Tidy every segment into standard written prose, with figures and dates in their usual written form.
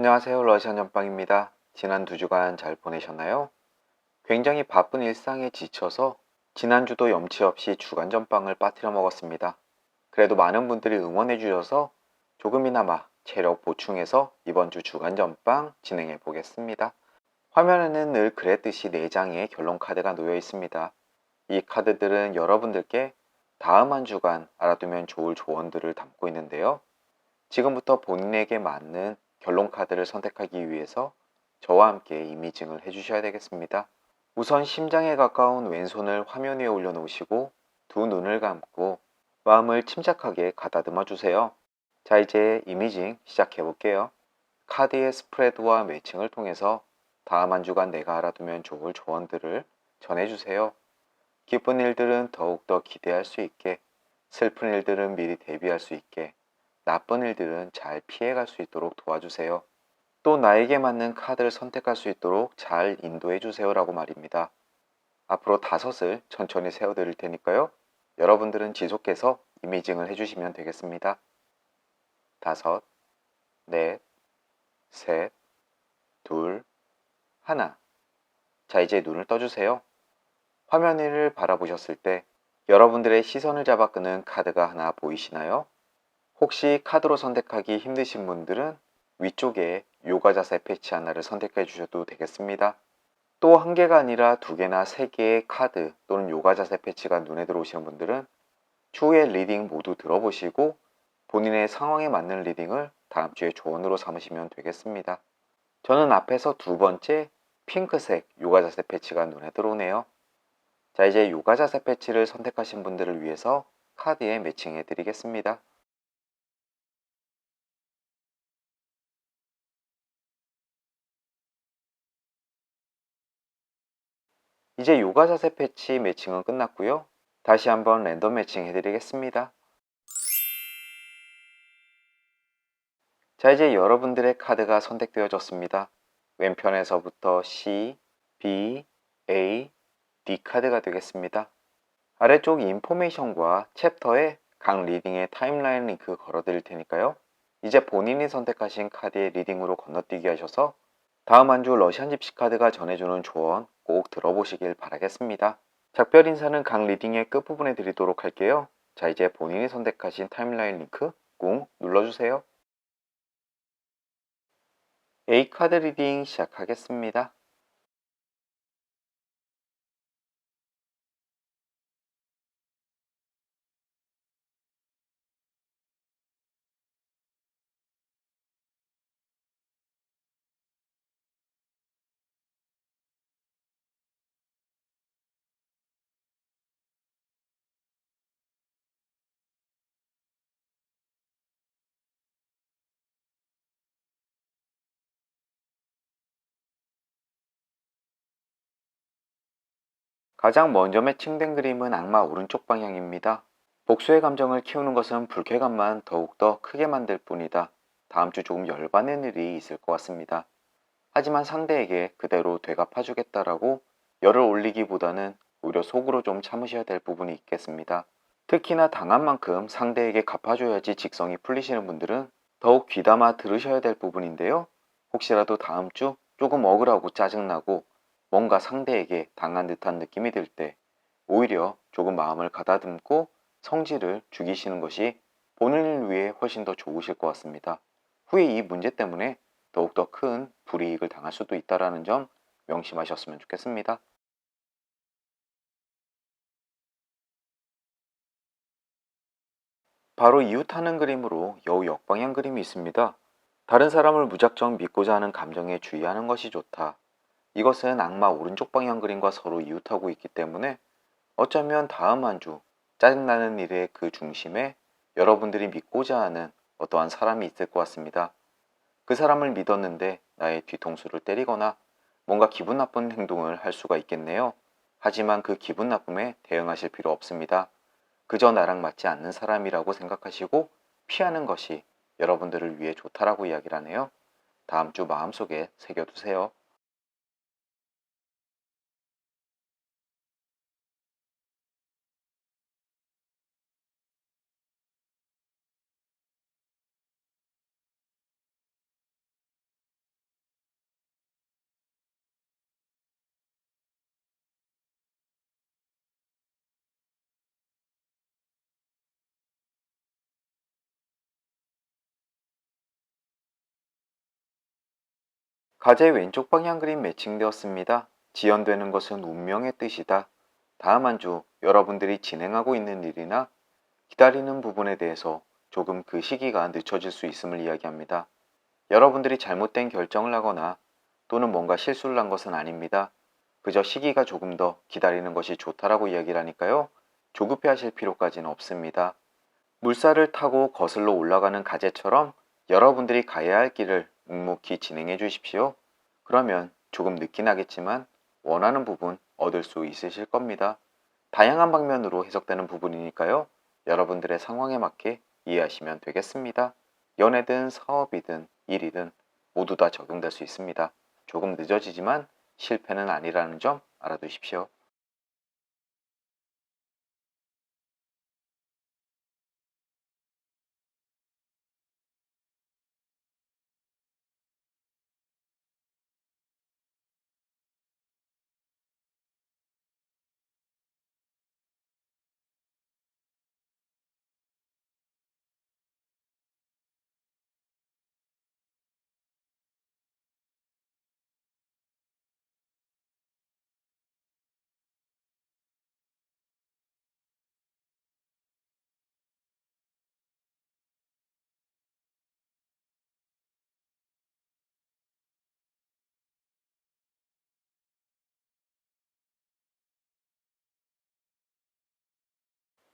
안녕하세요. 러시안 전빵입니다. 지난 2주간 잘 보내셨나요? 굉장히 바쁜 일상에 지쳐서 지난주도 염치 없이 주간 전빵을 빠뜨려 먹었습니다. 그래도 많은 분들이 응원해 주셔서 조금이나마 체력 보충해서 이번 주 주간 전빵 진행해 보겠습니다. 화면에는 늘 그랬듯이 4장의 결론 카드가 놓여 있습니다. 이 카드들은 여러분들께 다음 한 주간 알아두면 좋을 조언들을 담고 있는데요. 지금부터 본인에게 맞는 결론 카드를 선택하기 위해서 저와 함께 이미징을 해주셔야 되겠습니다. 우선 심장에 가까운 왼손을 화면 위에 올려놓으시고 두 눈을 감고 마음을 침착하게 가다듬어 주세요. 자, 이제 이미징 시작해 볼게요. 카드의 스프레드와 매칭을 통해서 다음 한 주간 내가 알아두면 좋을 조언들을 전해주세요. 기쁜 일들은 더욱더 기대할 수 있게, 슬픈 일들은 미리 대비할 수 있게, 나쁜 일들은 잘 피해갈 수 있도록 도와주세요. 또 나에게 맞는 카드를 선택할 수 있도록 잘 인도해 주세요라고 말입니다. 앞으로 5을 천천히 세워드릴 테니까요. 여러분들은 지속해서 이미징을 해주시면 되겠습니다. 5, 넷, 셋, 둘, 하나. 자, 이제 눈을 떠주세요. 화면 위를 바라보셨을 때 여러분들의 시선을 잡아 끄는 카드가 하나 보이시나요? 혹시 카드로 선택하기 힘드신 분들은 위쪽에 요가 자세 패치 하나를 선택해 주셔도 되겠습니다. 또 1개가 아니라 2개나 3개의 카드 또는 요가 자세 패치가 눈에 들어오시는 분들은 추후에 리딩 모두 들어보시고 본인의 상황에 맞는 리딩을 다음 주에 조언으로 삼으시면 되겠습니다. 저는 앞에서 2번째 핑크색 요가 자세 패치가 눈에 들어오네요. 자, 이제 요가 자세 패치를 선택하신 분들을 위해서 카드에 매칭해 드리겠습니다. 이제 요가 자세 패치 매칭은 끝났고요. 다시 한번 랜덤 매칭 해드리겠습니다. 자, 이제 여러분들의 카드가 선택되어졌습니다. 왼편에서부터 C, B, A, D 카드가 되겠습니다. 아래쪽 인포메이션과 챕터에 각 리딩의 타임라인 링크 걸어드릴 테니까요. 이제 본인이 선택하신 카드의 리딩으로 건너뛰기 하셔서 다음 한 주 러시안 집시 카드가 전해주는 조언 꼭 들어보시길 바라겠습니다. 작별 인사는 각 리딩의 끝부분에 드리도록 할게요. 자, 이제 본인이 선택하신 타임라인 링크 꾹 눌러주세요. A카드 리딩 시작하겠습니다. 가장 먼저 매칭된 그림은 악마 오른쪽 방향입니다. 복수의 감정을 키우는 것은 불쾌감만 더욱더 크게 만들 뿐이다. 다음 주 조금 열받는 일이 있을 것 같습니다. 하지만 상대에게 그대로 되갚아주겠다라고 열을 올리기보다는 오히려 속으로 좀 참으셔야 될 부분이 있겠습니다. 특히나 당한 만큼 상대에게 갚아줘야지 직성이 풀리시는 분들은 더욱 귀담아 들으셔야 될 부분인데요. 혹시라도 다음 주 조금 억울하고 짜증나고 뭔가 상대에게 당한 듯한 느낌이 들 때 오히려 조금 마음을 가다듬고 성질을 죽이시는 것이 본인을 위해 훨씬 더 좋으실 것 같습니다. 후에 이 문제 때문에 더욱더 큰 불이익을 당할 수도 있다는 점 명심하셨으면 좋겠습니다. 바로 이웃하는 그림으로 여우 역방향 그림이 있습니다. 다른 사람을 무작정 믿고자 하는 감정에 주의하는 것이 좋다. 이것은 악마 오른쪽 방향 그림과 서로 이웃하고 있기 때문에 어쩌면 다음 한 주 짜증나는 일의 그 중심에 여러분들이 믿고자 하는 어떠한 사람이 있을 것 같습니다. 그 사람을 믿었는데 나의 뒤통수를 때리거나 뭔가 기분 나쁜 행동을 할 수가 있겠네요. 하지만 그 기분 나쁨에 대응하실 필요 없습니다. 그저 나랑 맞지 않는 사람이라고 생각하시고 피하는 것이 여러분들을 위해 좋다라고 이야기를 하네요. 다음 주 마음속에 새겨두세요. 가제 왼쪽 방향 그림 매칭되었습니다. 지연되는 것은 운명의 뜻이다. 다음 한 주 여러분들이 진행하고 있는 일이나 기다리는 부분에 대해서 조금 그 시기가 늦춰질 수 있음을 이야기합니다. 여러분들이 잘못된 결정을 하거나 또는 뭔가 실수를 한 것은 아닙니다. 그저 시기가 조금 더 기다리는 것이 좋다라고 이야기를 하니까요. 조급해 하실 필요까지는 없습니다. 물살을 타고 거슬러 올라가는 가제처럼 여러분들이 가야 할 길을 묵묵히 진행해 주십시오. 그러면 조금 늦긴 하겠지만 원하는 부분 얻을 수 있으실 겁니다. 다양한 방면으로 해석되는 부분이니까요. 여러분들의 상황에 맞게 이해하시면 되겠습니다. 연애든 사업이든 일이든 모두 다 적용될 수 있습니다. 조금 늦어지지만 실패는 아니라는 점 알아두십시오.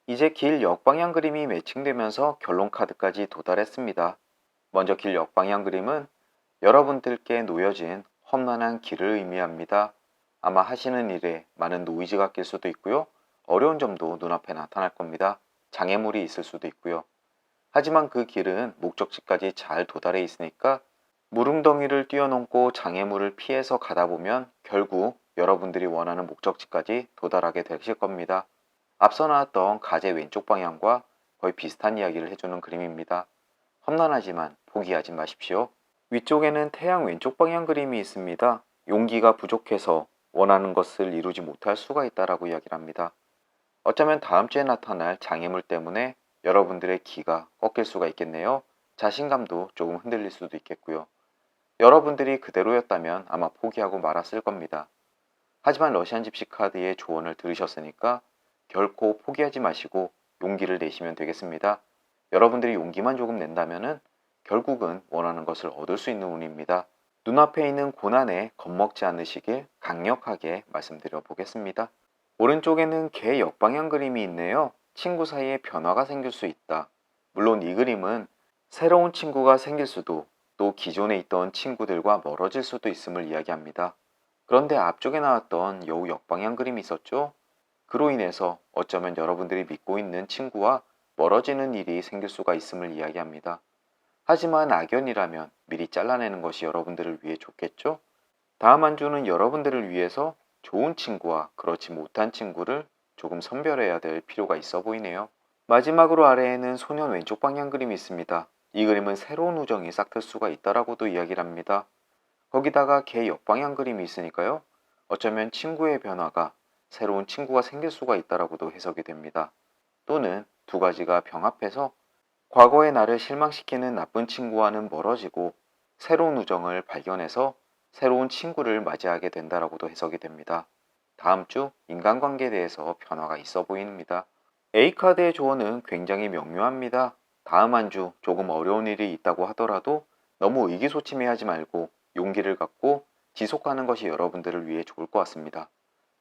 이제 길 역방향 그림이 매칭되면서 결론 카드까지 도달했습니다. 먼저 길 역방향 그림은 여러분들께 놓여진 험난한 길을 의미합니다. 아마 하시는 일에 많은 노이즈가 낄 수도 있고요. 어려운 점도 눈앞에 나타날 겁니다. 장애물이 있을 수도 있고요. 하지만 그 길은 목적지까지 잘 도달해 있으니까 무릉덩이를 뛰어넘고 장애물을 피해서 가다 보면 결국 여러분들이 원하는 목적지까지 도달하게 되실 겁니다. 앞서 나왔던 가제 왼쪽 방향과 거의 비슷한 이야기를 해주는 그림입니다. 험난하지만 포기하지 마십시오. 위쪽에는 태양 왼쪽 방향 그림이 있습니다. 용기가 부족해서 원하는 것을 이루지 못할 수가 있다라고 이야기를 합니다. 어쩌면 다음 주에 나타날 장애물 때문에 여러분들의 기가 꺾일 수가 있겠네요. 자신감도 조금 흔들릴 수도 있겠고요. 여러분들이 그대로였다면 아마 포기하고 말았을 겁니다. 하지만 러시안 집시 카드의 조언을 들으셨으니까 결코 포기하지 마시고 용기를 내시면 되겠습니다. 여러분들이 용기만 조금 낸다면 결국은 원하는 것을 얻을 수 있는 운입니다. 눈앞에 있는 고난에 겁먹지 않으시길 강력하게 말씀드려 보겠습니다. 오른쪽에는 개 역방향 그림이 있네요. 친구 사이에 변화가 생길 수 있다. 물론 이 그림은 새로운 친구가 생길 수도 또 기존에 있던 친구들과 멀어질 수도 있음을 이야기합니다. 그런데 앞쪽에 나왔던 여우 역방향 그림이 있었죠? 그로 인해서 어쩌면 여러분들이 믿고 있는 친구와 멀어지는 일이 생길 수가 있음을 이야기합니다. 하지만 악연이라면 미리 잘라내는 것이 여러분들을 위해 좋겠죠? 다음 한 주는 여러분들을 위해서 좋은 친구와 그렇지 못한 친구를 조금 선별해야 될 필요가 있어 보이네요. 마지막으로 아래에는 소년 왼쪽 방향 그림이 있습니다. 이 그림은 새로운 우정이 싹틀 수가 있다라고도 이야기를 합니다. 거기다가 개 역방향 그림이 있으니까요. 어쩌면 친구의 변화가 새로운 친구가 생길 수가 있다라고도 해석이 됩니다. 또는 두 가지가 병합해서 과거의 나를 실망시키는 나쁜 친구와는 멀어지고 새로운 우정을 발견해서 새로운 친구를 맞이하게 된다라고도 해석이 됩니다. 다음 주 인간관계에 대해서 변화가 있어 보입니다. A카드의 조언은 굉장히 명료합니다. 다음 한 주 조금 어려운 일이 있다고 하더라도 너무 의기소침해하지 말고 용기를 갖고 지속하는 것이 여러분들을 위해 좋을 것 같습니다.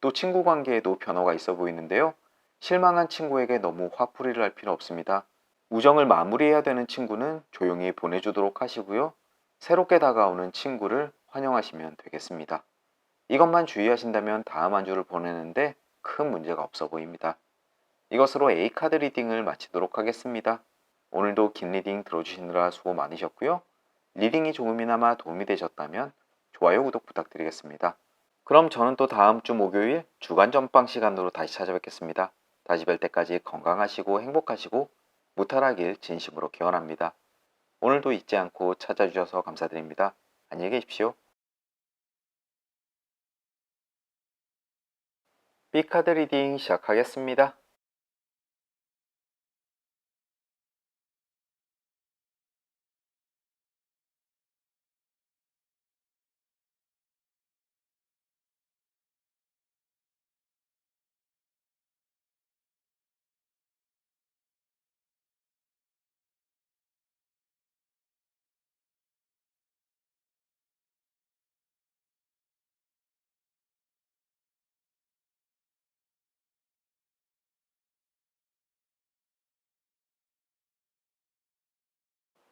또 친구 관계에도 변화가 있어 보이는데요. 실망한 친구에게 너무 화풀이를 할 필요 없습니다. 우정을 마무리해야 되는 친구는 조용히 보내주도록 하시고요. 새롭게 다가오는 친구를 환영하시면 되겠습니다. 이것만 주의하신다면 다음 한 주를 보내는데 큰 문제가 없어 보입니다. 이것으로 A카드 리딩을 마치도록 하겠습니다. 오늘도 긴 리딩 들어주시느라 수고 많으셨고요. 리딩이 조금이나마 도움이 되셨다면 좋아요, 구독 부탁드리겠습니다. 그럼 저는 또 다음 주 목요일 주간 전방 시간으로 다시 찾아뵙겠습니다. 다시 뵐 때까지 건강하시고 행복하시고 무탈하길 진심으로 기원합니다. 오늘도 잊지 않고 찾아주셔서 감사드립니다. 안녕히 계십시오. B카드 리딩 시작하겠습니다.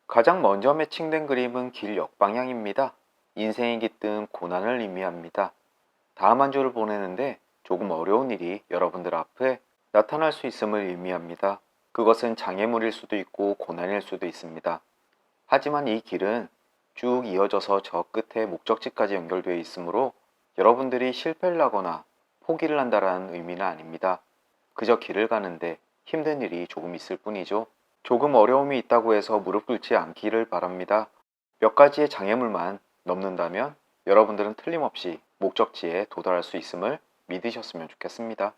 가장 먼저 매칭된 그림은 길 역방향입니다. 인생이 깃든 고난을 의미합니다. 다음 한 주를 보내는데 조금 어려운 일이 여러분들 앞에 나타날 수 있음을 의미합니다. 그것은 장애물일 수도 있고 고난일 수도 있습니다. 하지만 이 길은 쭉 이어져서 저 끝에 목적지까지 연결되어 있으므로 여러분들이 실패를 하거나 포기를 한다는 의미는 아닙니다. 그저 길을 가는데 힘든 일이 조금 있을 뿐이죠. 조금 어려움이 있다고 해서 무릎 꿇지 않기를 바랍니다. 몇 가지의 장애물만 넘는다면 여러분들은 틀림없이 목적지에 도달할 수 있음을 믿으셨으면 좋겠습니다.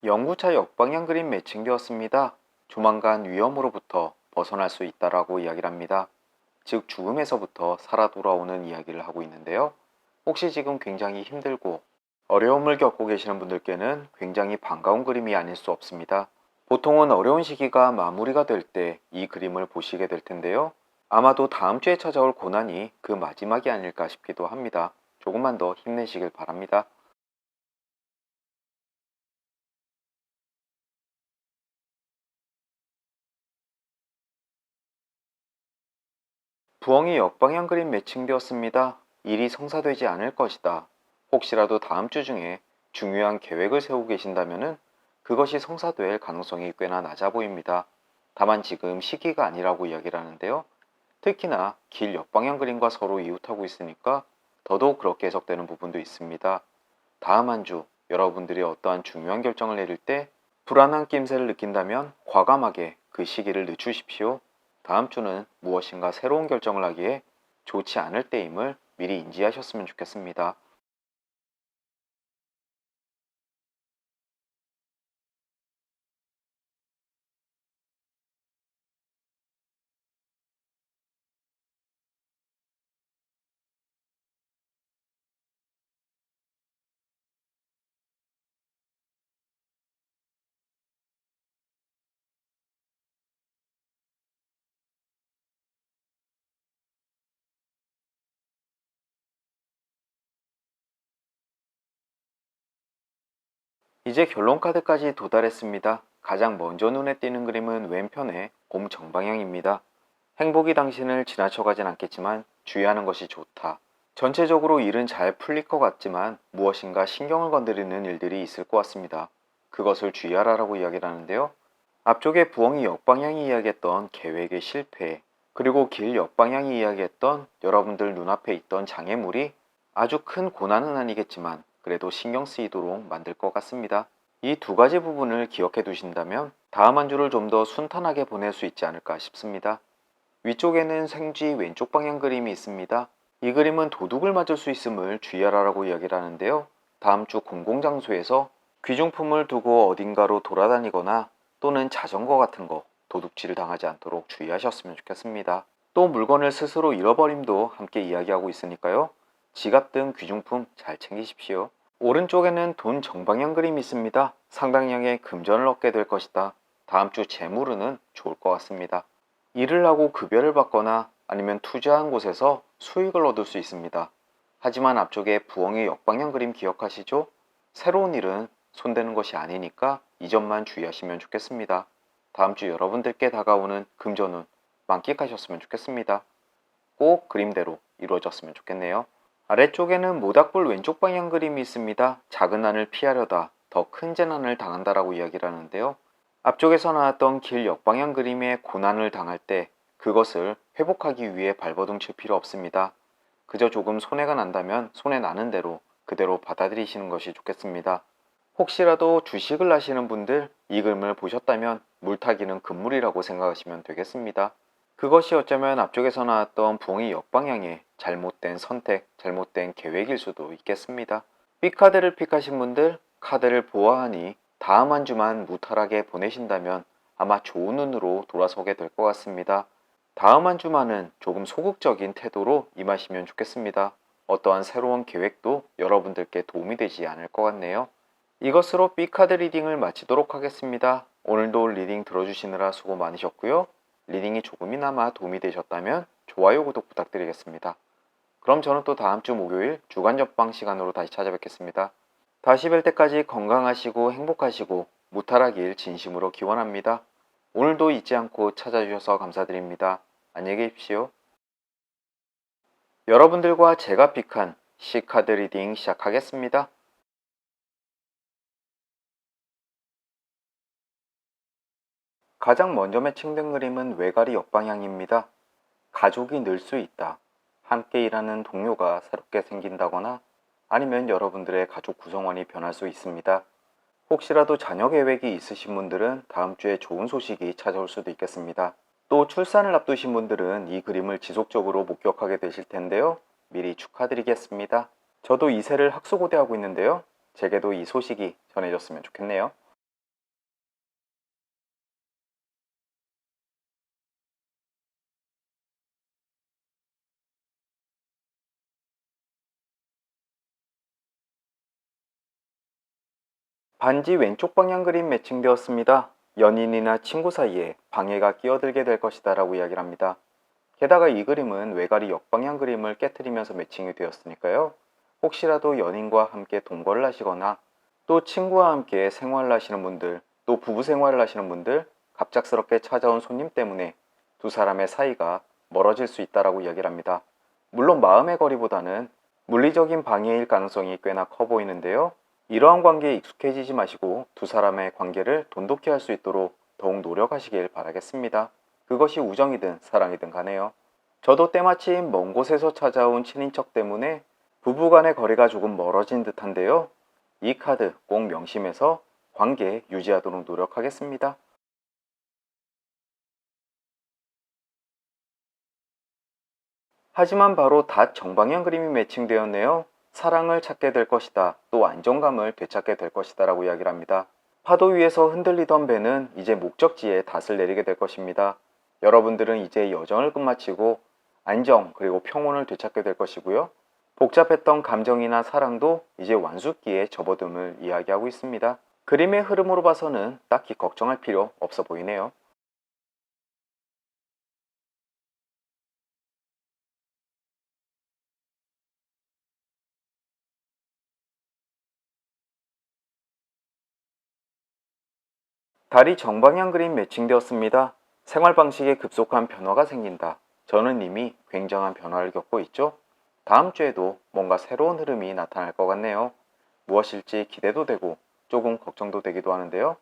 연구차 역방향 그림 매칭되었습니다. 조만간 위험으로부터 벗어날 수 있다라고 이야기를 합니다. 즉 죽음에서부터 살아 돌아오는 이야기를 하고 있는데요. 혹시 지금 굉장히 힘들고 어려움을 겪고 계시는 분들께는 굉장히 반가운 그림이 아닐 수 없습니다. 보통은 어려운 시기가 마무리가 될 때 이 그림을 보시게 될 텐데요. 아마도 다음 주에 찾아올 고난이 그 마지막이 아닐까 싶기도 합니다. 조금만 더 힘내시길 바랍니다. 부엉이 역방향 그림 매칭되었습니다. 일이 성사되지 않을 것이다. 혹시라도 다음 주 중에 중요한 계획을 세우고 계신다면 그것이 성사될 가능성이 꽤나 낮아 보입니다. 다만 지금 시기가 아니라고 이야기를 하는데요. 특히나 길 역방향 그림과 서로 이웃하고 있으니까 더더욱 그렇게 해석되는 부분도 있습니다. 다음 한 주 여러분들이 어떠한 중요한 결정을 내릴 때 불안한 낌새를 느낀다면 과감하게 그 시기를 늦추십시오. 다음 주는 무엇인가 새로운 결정을 하기에 좋지 않을 때임을 미리 인지하셨으면 좋겠습니다. 이제 결론 카드까지 도달했습니다. 가장 먼저 눈에 띄는 그림은 왼편의 곰 정방향입니다. 행복이 당신을 지나쳐가진 않겠지만 주의하는 것이 좋다. 전체적으로 일은 잘 풀릴 것 같지만 무엇인가 신경을 건드리는 일들이 있을 것 같습니다. 그것을 주의하라고 이야기를 하는데요. 앞쪽에 부엉이 역방향이 이야기했던 계획의 실패, 그리고 길 역방향이 이야기했던 여러분들 눈앞에 있던 장애물이 아주 큰 고난은 아니겠지만 그래도 신경 쓰이도록 만들 것 같습니다. 이 두 가지 부분을 기억해 두신다면 다음 한 주를 좀 더 순탄하게 보낼 수 있지 않을까 싶습니다. 위쪽에는 생쥐 왼쪽 방향 그림이 있습니다. 이 그림은 도둑을 맞을 수 있음을 주의하라고 이야기를 하는데요. 다음 주 공공장소에서 귀중품을 두고 어딘가로 돌아다니거나 또는 자전거 같은 거 도둑질을 당하지 않도록 주의하셨으면 좋겠습니다. 또 물건을 스스로 잃어버림도 함께 이야기하고 있으니까요. 지갑 등 귀중품 잘 챙기십시오. 오른쪽에는 돈 정방향 그림이 있습니다. 상당량의 금전을 얻게 될 것이다. 다음 주 재물운은 좋을 것 같습니다. 일을 하고 급여를 받거나 아니면 투자한 곳에서 수익을 얻을 수 있습니다. 하지만 앞쪽에 부엉이 역방향 그림 기억하시죠? 새로운 일은 손대는 것이 아니니까 이 점만 주의하시면 좋겠습니다. 다음 주 여러분들께 다가오는 금전운 만끽하셨으면 좋겠습니다. 꼭 그림대로 이루어졌으면 좋겠네요. 아래쪽에는 모닥불 왼쪽 방향 그림이 있습니다. 작은 난을 피하려다 더 큰 재난을 당한다라고 이야기를 하는데요. 앞쪽에서 나왔던 길 역방향 그림에 고난을 당할 때 그것을 회복하기 위해 발버둥 칠 필요 없습니다. 그저 조금 손해가 난다면 손해 나는 대로 그대로 받아들이시는 것이 좋겠습니다. 혹시라도 주식을 하시는 분들 이 그림을 보셨다면 물타기는 금물이라고 생각하시면 되겠습니다. 그것이 어쩌면 앞쪽에서 나왔던 부엉이 역방향의 잘못된 선택, 잘못된 계획일 수도 있겠습니다. B카드를 픽하신 분들 카드를 보아하니 다음 한 주만 무탈하게 보내신다면 아마 좋은 운으로 돌아서게 될 것 같습니다. 다음 한 주만은 조금 소극적인 태도로 임하시면 좋겠습니다. 어떠한 새로운 계획도 여러분들께 도움이 되지 않을 것 같네요. 이것으로 B카드 리딩을 마치도록 하겠습니다. 오늘도 리딩 들어주시느라 수고 많으셨고요. 리딩이 조금이나마 도움이 되셨다면 좋아요, 구독 부탁드리겠습니다. 그럼 저는 또 다음 주 목요일 주간 전방 시간으로 다시 찾아뵙겠습니다. 다시 뵐 때까지 건강하시고 행복하시고 무탈하길 진심으로 기원합니다. 오늘도 잊지 않고 찾아주셔서 감사드립니다. 안녕히 계십시오. 여러분들과 제가 픽한 C카드 리딩 시작하겠습니다. 가장 먼저 매칭된 그림은 외가리 역방향입니다. 가족이 늘 수 있다. 함께 일하는 동료가 새롭게 생긴다거나 아니면 여러분들의 가족 구성원이 변할 수 있습니다. 혹시라도 자녀 계획이 있으신 분들은 다음 주에 좋은 소식이 찾아올 수도 있겠습니다. 또 출산을 앞두신 분들은 이 그림을 지속적으로 목격하게 되실 텐데요. 미리 축하드리겠습니다. 저도 2세를 학수고대하고 있는데요. 제게도 이 소식이 전해졌으면 좋겠네요. 반지 왼쪽 방향 그림 매칭되었습니다. 연인이나 친구 사이에 방해가 끼어들게 될 것이다 라고 이야기를 합니다. 게다가 이 그림은 외가리 역방향 그림을 깨트리면서 매칭이 되었으니까요. 혹시라도 연인과 함께 동거를 하시거나 또 친구와 함께 생활을 하시는 분들, 또 부부 생활을 하시는 분들, 갑작스럽게 찾아온 손님 때문에 두 사람의 사이가 멀어질 수 있다라고 이야기를 합니다. 물론 마음의 거리보다는 물리적인 방해일 가능성이 꽤나 커 보이는데요. 이러한 관계에 익숙해지지 마시고 두 사람의 관계를 돈독히 할 수 있도록 더욱 노력하시길 바라겠습니다. 그것이 우정이든 사랑이든 간에요. 저도 때마침 먼 곳에서 찾아온 친인척 때문에 부부 간의 거리가 조금 멀어진 듯한데요. 이 카드 꼭 명심해서 관계 유지하도록 노력하겠습니다. 하지만 바로 닷 정방향 그림이 매칭되었네요. 사랑을 찾게 될 것이다. 또 안정감을 되찾게 될 것이다 라고 이야기를 합니다. 파도 위에서 흔들리던 배는 이제 목적지에 닷을 내리게 될 것입니다. 여러분들은 이제 여정을 끝마치고 안정 그리고 평온을 되찾게 될 것이고요. 복잡했던 감정이나 사랑도 이제 완숙기에 접어듦을 이야기하고 있습니다. 그림의 흐름으로 봐서는 딱히 걱정할 필요 없어 보이네요. 달이 정방향 그림 매칭되었습니다. 생활 방식에 급속한 변화가 생긴다. 저는 이미 굉장한 변화를 겪고 있죠. 다음 주에도 뭔가 새로운 흐름이 나타날 것 같네요. 무엇일지 기대도 되고 조금 걱정도 되기도 하는데요.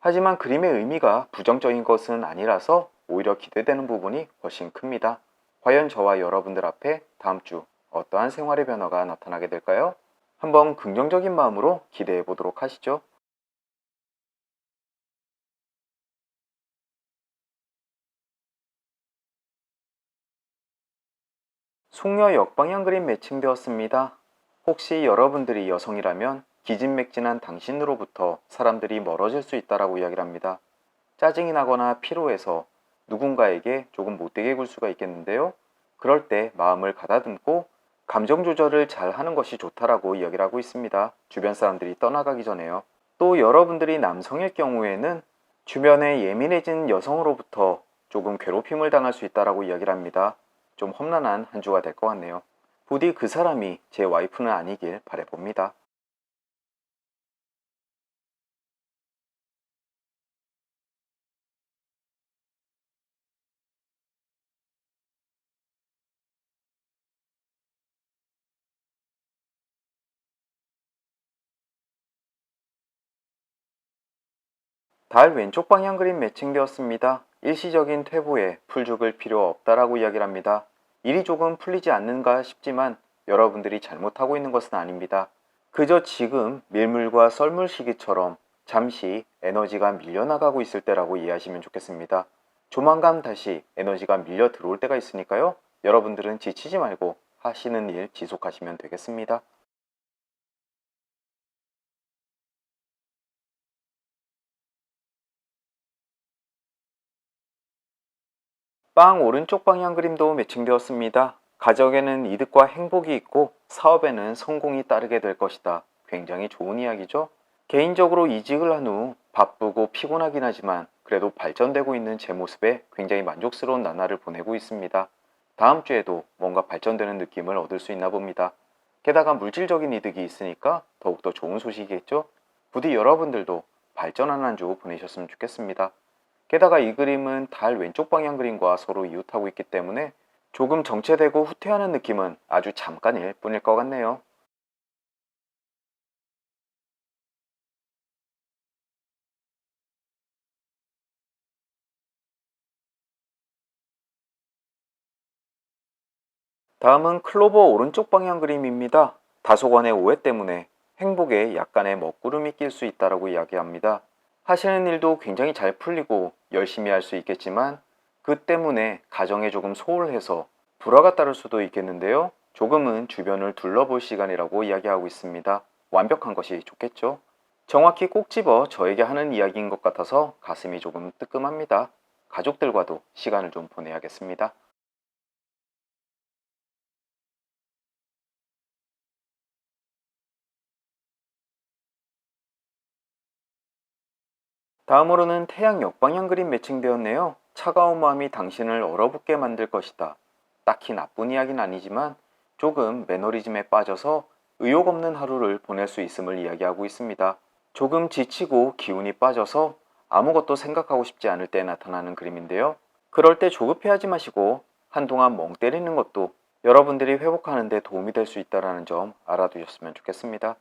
하지만 그림의 의미가 부정적인 것은 아니라서 오히려 기대되는 부분이 훨씬 큽니다. 과연 저와 여러분들 앞에 다음 주 어떠한 생활의 변화가 나타나게 될까요? 한번 긍정적인 마음으로 기대해 보도록 하시죠. 숙녀 역방향 그림 매칭되었습니다. 혹시 여러분들이 여성이라면 기진맥진한 당신으로부터 사람들이 멀어질 수 있다라고 이야기를 합니다. 짜증이 나거나 피로해서 누군가에게 조금 못되게 굴 수가 있겠는데요. 그럴 때 마음을 가다듬고 감정 조절을 잘 하는 것이 좋다라고 이야기를 하고 있습니다. 주변 사람들이 떠나가기 전에요. 또 여러분들이 남성일 경우에는 주변에 예민해진 여성으로부터 조금 괴롭힘을 당할 수 있다라고 이야기를 합니다. 좀 험난한 한 주가 될 것 같네요. 부디 그 사람이 제 와이프는 아니길 바라봅니다. 달 왼쪽 방향 그림 매칭되었습니다. 일시적인 퇴보에 풀죽을 필요 없다라고 이야기를 합니다. 일이 조금 풀리지 않는가 싶지만 여러분들이 잘못하고 있는 것은 아닙니다. 그저 지금 밀물과 썰물 시기처럼 잠시 에너지가 밀려나가고 있을 때라고 이해하시면 좋겠습니다. 조만간 다시 에너지가 밀려 들어올 때가 있으니까요. 여러분들은 지치지 말고 하시는 일 지속하시면 되겠습니다. 빵 오른쪽 방향 그림도 매칭되었습니다. 가정에는 이득과 행복이 있고 사업에는 성공이 따르게 될 것이다. 굉장히 좋은 이야기죠? 개인적으로 이직을 한 후 바쁘고 피곤하긴 하지만 그래도 발전되고 있는 제 모습에 굉장히 만족스러운 나날을 보내고 있습니다. 다음 주에도 뭔가 발전되는 느낌을 얻을 수 있나 봅니다. 게다가 물질적인 이득이 있으니까 더욱더 좋은 소식이겠죠? 부디 여러분들도 발전한 한 주 보내셨으면 좋겠습니다. 게다가 이 그림은 달 왼쪽 방향 그림과 서로 이웃하고 있기 때문에 조금 정체되고 후퇴하는 느낌은 아주 잠깐일 뿐일 것 같네요. 다음은 클로버 오른쪽 방향 그림입니다. 다소간의 오해 때문에 행복에 약간의 먹구름이 낄 수 있다고 이야기합니다. 하시는 일도 굉장히 잘 풀리고 열심히 할 수 있겠지만 그 때문에 가정에 조금 소홀해서 불화가 따를 수도 있겠는데요. 조금은 주변을 둘러볼 시간이라고 이야기하고 있습니다. 완벽한 것이 좋겠죠? 정확히 꼭 집어 저에게 하는 이야기인 것 같아서 가슴이 조금 뜨끔합니다. 가족들과도 시간을 좀 보내야겠습니다. 다음으로는 태양 역방향 그림 매칭되었네요. 차가운 마음이 당신을 얼어붙게 만들 것이다. 딱히 나쁜 이야기는 아니지만 조금 매너리즘에 빠져서 의욕 없는 하루를 보낼 수 있음을 이야기하고 있습니다. 조금 지치고 기운이 빠져서 아무것도 생각하고 싶지 않을 때 나타나는 그림인데요. 그럴 때 조급해하지 마시고 한동안 멍 때리는 것도 여러분들이 회복하는 데 도움이 될 수 있다는 점 알아두셨으면 좋겠습니다.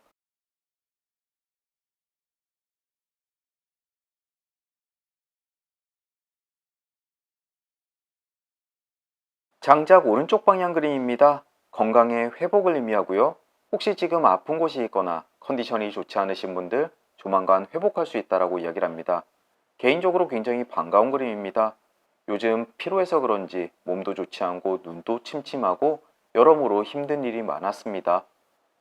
장작 오른쪽 방향 그림입니다. 건강의 회복을 의미하고요. 혹시 지금 아픈 곳이 있거나 컨디션이 좋지 않으신 분들 조만간 회복할 수 있다고 이야기를 합니다. 개인적으로 굉장히 반가운 그림입니다. 요즘 피로해서 그런지 몸도 좋지 않고 눈도 침침하고 여러모로 힘든 일이 많았습니다.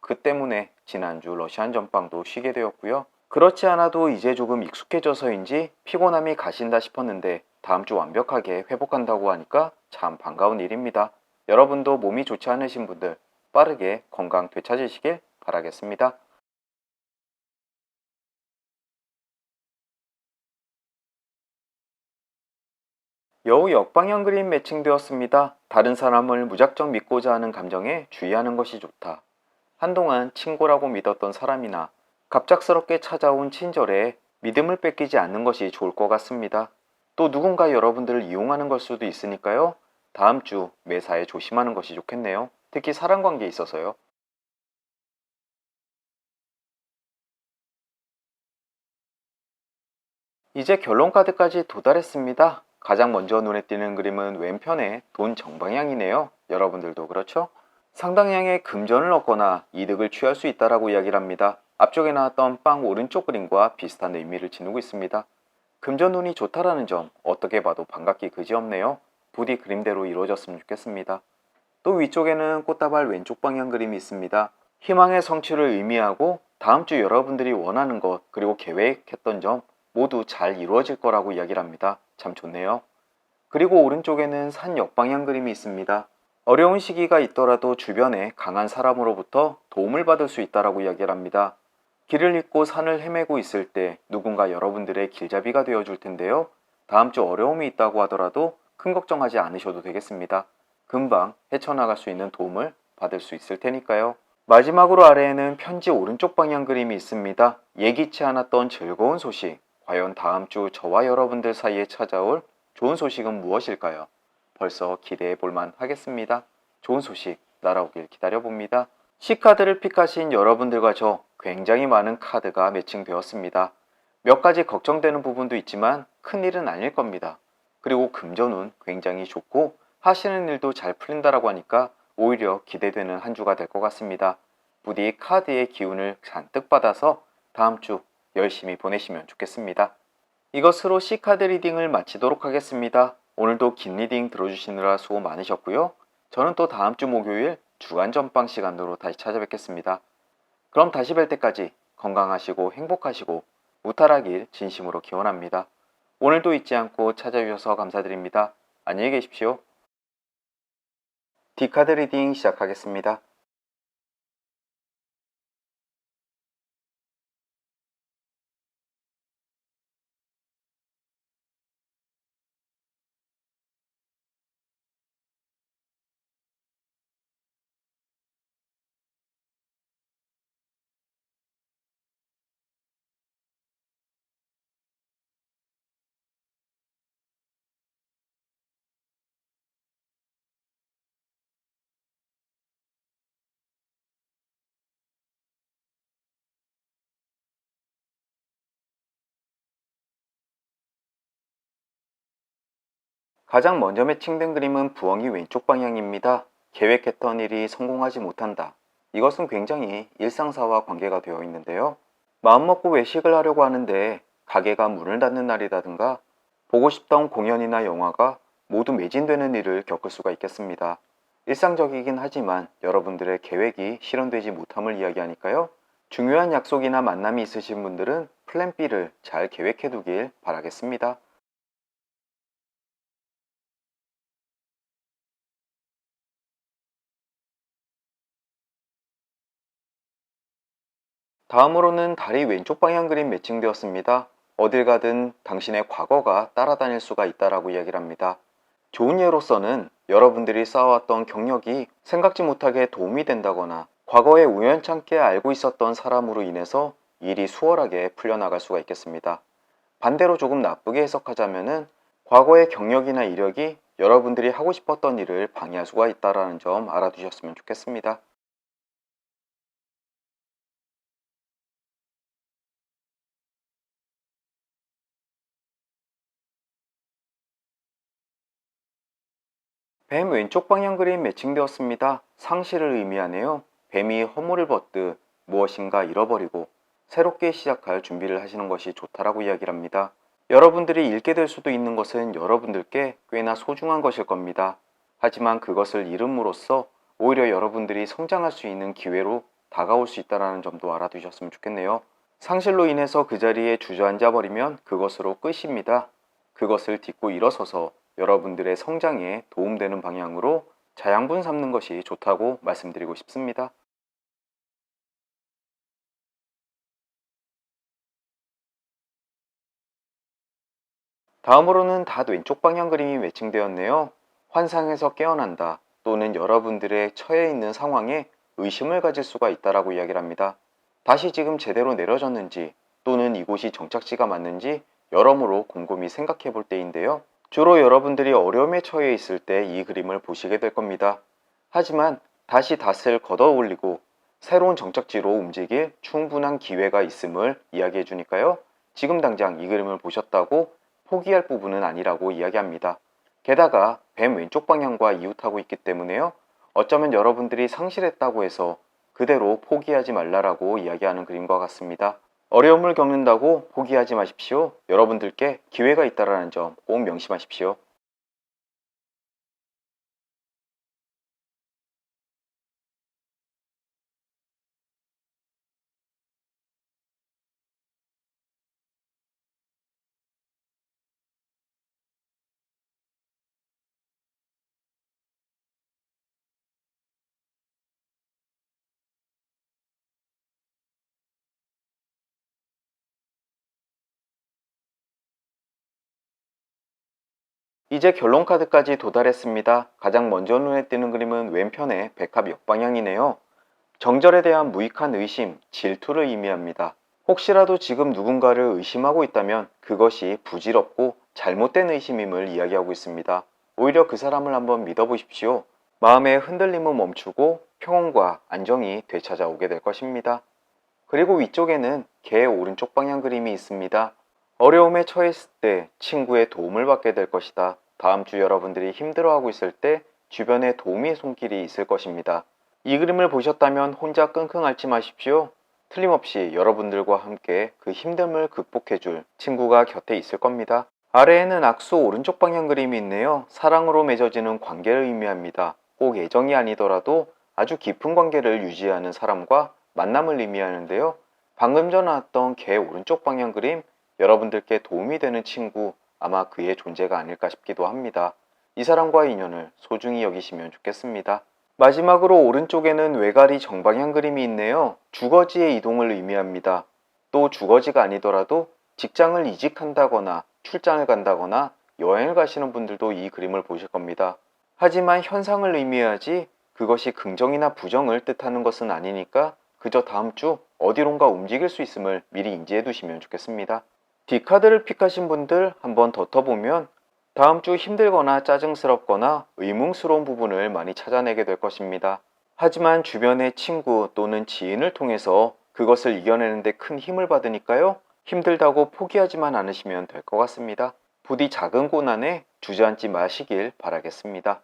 그 때문에 지난주 러시안 전빵도 쉬게 되었고요. 그렇지 않아도 이제 조금 익숙해져서인지 피곤함이 가신다 싶었는데 다음 주 완벽하게 회복한다고 하니까 참 반가운 일입니다. 여러분도 몸이 좋지 않으신 분들 빠르게 건강 되찾으시길 바라겠습니다. 여우 역방향 그림 매칭되었습니다. 다른 사람을 무작정 믿고자 하는 감정에 주의하는 것이 좋다. 한동안 친구라고 믿었던 사람이나 갑작스럽게 찾아온 친절에 믿음을 뺏기지 않는 것이 좋을 것 같습니다. 또 누군가 여러분들을 이용하는 걸 수도 있으니까요. 다음 주 매사에 조심하는 것이 좋겠네요. 특히 사람 관계에 있어서요. 이제 결론 카드까지 도달했습니다. 가장 먼저 눈에 띄는 그림은 왼편의 돈 정방향이네요. 여러분들도 그렇죠? 상당량의 금전을 얻거나 이득을 취할 수 있다라고 이야기를 합니다. 앞쪽에 나왔던 빵 오른쪽 그림과 비슷한 의미를 지니고 있습니다. 금전 운이 좋다라는 점 어떻게 봐도 반갑기 그지없네요. 부디 그림대로 이루어졌으면 좋겠습니다. 또 위쪽에는 꽃다발 왼쪽 방향 그림이 있습니다. 희망의 성취를 의미하고 다음 주 여러분들이 원하는 것 그리고 계획했던 점 모두 잘 이루어질 거라고 이야기를 합니다. 참 좋네요. 그리고 오른쪽에는 산 역방향 그림이 있습니다. 어려운 시기가 있더라도 주변에 강한 사람으로부터 도움을 받을 수 있다라고 이야기를 합니다. 길을 잃고 산을 헤매고 있을 때 누군가 여러분들의 길잡이가 되어 줄 텐데요. 다음 주 어려움이 있다고 하더라도 큰 걱정하지 않으셔도 되겠습니다. 금방 헤쳐나갈 수 있는 도움을 받을 수 있을 테니까요. 마지막으로 아래에는 편지 오른쪽 방향 그림이 있습니다. 예기치 않았던 즐거운 소식. 과연 다음 주 저와 여러분들 사이에 찾아올 좋은 소식은 무엇일까요? 벌써 기대해 볼만 하겠습니다. 좋은 소식 날아오길 기다려 봅니다. C카드를 픽하신 여러분들과 저 굉장히 많은 카드가 매칭되었습니다. 몇 가지 걱정되는 부분도 있지만 큰일은 아닐 겁니다. 그리고 금전운 굉장히 좋고 하시는 일도 잘 풀린다라고 하니까 오히려 기대되는 한 주가 될 것 같습니다. 부디 카드의 기운을 잔뜩 받아서 다음 주 열심히 보내시면 좋겠습니다. 이것으로 C카드 리딩을 마치도록 하겠습니다. 오늘도 긴 리딩 들어주시느라 수고 많으셨고요. 저는 또 다음 주 목요일 주간 전방 시간으로 다시 찾아뵙겠습니다. 그럼 다시 뵐 때까지 건강하시고 행복하시고 무탈하길 진심으로 기원합니다. 오늘도 잊지 않고 찾아주셔서 감사드립니다. 안녕히 계십시오. D카드 리딩 시작하겠습니다. 가장 먼저 매칭된 그림은 부엉이 왼쪽 방향입니다. 계획했던 일이 성공하지 못한다. 이것은 굉장히 일상사와 관계가 되어 있는데요. 마음먹고 외식을 하려고 하는데 가게가 문을 닫는 날이라든가 보고 싶던 공연이나 영화가 모두 매진되는 일을 겪을 수가 있겠습니다. 일상적이긴 하지만 여러분들의 계획이 실현되지 못함을 이야기하니까요. 중요한 약속이나 만남이 있으신 분들은 플랜 B를 잘 계획해 두길 바라겠습니다. 다음으로는 다리 왼쪽 방향 그림 매칭되었습니다. 어딜 가든 당신의 과거가 따라다닐 수가 있다라고 이야기를 합니다. 좋은 예로서는 여러분들이 쌓아왔던 경력이 생각지 못하게 도움이 된다거나 과거에 우연찮게 알고 있었던 사람으로 인해서 일이 수월하게 풀려나갈 수가 있겠습니다. 반대로 조금 나쁘게 해석하자면은 과거의 경력이나 이력이 여러분들이 하고 싶었던 일을 방해할 수가 있다는 점 알아두셨으면 좋겠습니다. 뱀 왼쪽 방향 그림 매칭되었습니다. 상실을 의미하네요. 뱀이 허물을 벗듯 무엇인가 잃어버리고 새롭게 시작할 준비를 하시는 것이 좋다라고 이야기를 합니다. 여러분들이 잃게 될 수도 있는 것은 여러분들께 꽤나 소중한 것일 겁니다. 하지만 그것을 잃음으로써 오히려 여러분들이 성장할 수 있는 기회로 다가올 수 있다는 점도 알아두셨으면 좋겠네요. 상실로 인해서 그 자리에 주저앉아 버리면 그것으로 끝입니다. 그것을 딛고 일어서서 여러분들의 성장에 도움되는 방향으로 자양분 삼는 것이 좋다고 말씀드리고 싶습니다. 다음으로는 닷 왼쪽 방향 그림이 매칭되었네요. 환상에서 깨어난다 또는 여러분들의 처해 있는 상황에 의심을 가질 수가 있다라고 이야기를 합니다. 다시 지금 제대로 내려졌는지 또는 이곳이 정착지가 맞는지 여러모로 곰곰이 생각해 볼 때인데요. 주로 여러분들이 어려움에 처해 있을 때 이 그림을 보시게 될 겁니다. 하지만 다시 닷을 걷어 올리고 새로운 정착지로 움직일 충분한 기회가 있음을 이야기해 주니까요. 지금 당장 이 그림을 보셨다고 포기할 부분은 아니라고 이야기합니다. 게다가 뱀 왼쪽 방향과 이웃하고 있기 때문에요. 어쩌면 여러분들이 상실했다고 해서 그대로 포기하지 말라라고 이야기하는 그림과 같습니다. 어려움을 겪는다고 포기하지 마십시오. 여러분들께 기회가 있다는 점 꼭 명심하십시오. 이제 결론 카드까지 도달했습니다. 가장 먼저 눈에 띄는 그림은 왼편의 백합 역방향이네요. 정절에 대한 무익한 의심, 질투를 의미합니다. 혹시라도 지금 누군가를 의심하고 있다면 그것이 부질없고 잘못된 의심임을 이야기하고 있습니다. 오히려 그 사람을 한번 믿어보십시오. 마음의 흔들림은 멈추고 평온과 안정이 되찾아오게 될 것입니다. 그리고 위쪽에는 개 오른쪽 방향 그림이 있습니다. 어려움에 처했을 때 친구의 도움을 받게 될 것이다. 다음 주 여러분들이 힘들어하고 있을 때 주변에 도움의 손길이 있을 것입니다. 이 그림을 보셨다면 혼자 끙끙 앓지 마십시오. 틀림없이 여러분들과 함께 그 힘듦을 극복해줄 친구가 곁에 있을 겁니다. 아래에는 악수 오른쪽 방향 그림이 있네요. 사랑으로 맺어지는 관계를 의미합니다. 꼭 애정이 아니더라도 아주 깊은 관계를 유지하는 사람과 만남을 의미하는데요. 방금 전 나왔던 개 오른쪽 방향 그림, 여러분들께 도움이 되는 친구, 아마 그의 존재가 아닐까 싶기도 합니다. 이 사람과의 인연을 소중히 여기시면 좋겠습니다. 마지막으로 오른쪽에는 외가리 정방향 그림이 있네요. 주거지의 이동을 의미합니다. 또 주거지가 아니더라도 직장을 이직한다거나 출장을 간다거나 여행을 가시는 분들도 이 그림을 보실 겁니다. 하지만 현상을 의미하지 그것이 긍정이나 부정을 뜻하는 것은 아니니까 그저 다음 주 어디론가 움직일 수 있음을 미리 인지해 두시면 좋겠습니다. D카드를 픽하신 분들 한번 더 터보면 다음 주 힘들거나 짜증스럽거나 의문스러운 부분을 많이 찾아내게 될 것입니다. 하지만 주변의 친구 또는 지인을 통해서 그것을 이겨내는데 큰 힘을 받으니까요. 힘들다고 포기하지만 않으시면 될 것 같습니다. 부디 작은 고난에 주저앉지 마시길 바라겠습니다.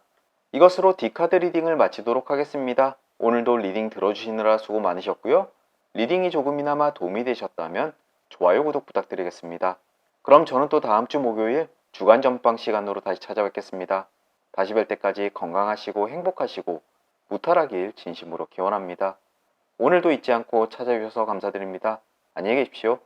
이것으로 D카드 리딩을 마치도록 하겠습니다. 오늘도 리딩 들어주시느라 수고 많으셨고요. 리딩이 조금이나마 도움이 되셨다면 좋아요, 구독 부탁드리겠습니다. 그럼 저는 또 다음 주 목요일 주간 전방 시간으로 다시 찾아뵙겠습니다. 다시 뵐 때까지 건강하시고 행복하시고 무탈하길 진심으로 기원합니다. 오늘도 잊지 않고 찾아주셔서 감사드립니다. 안녕히 계십시오.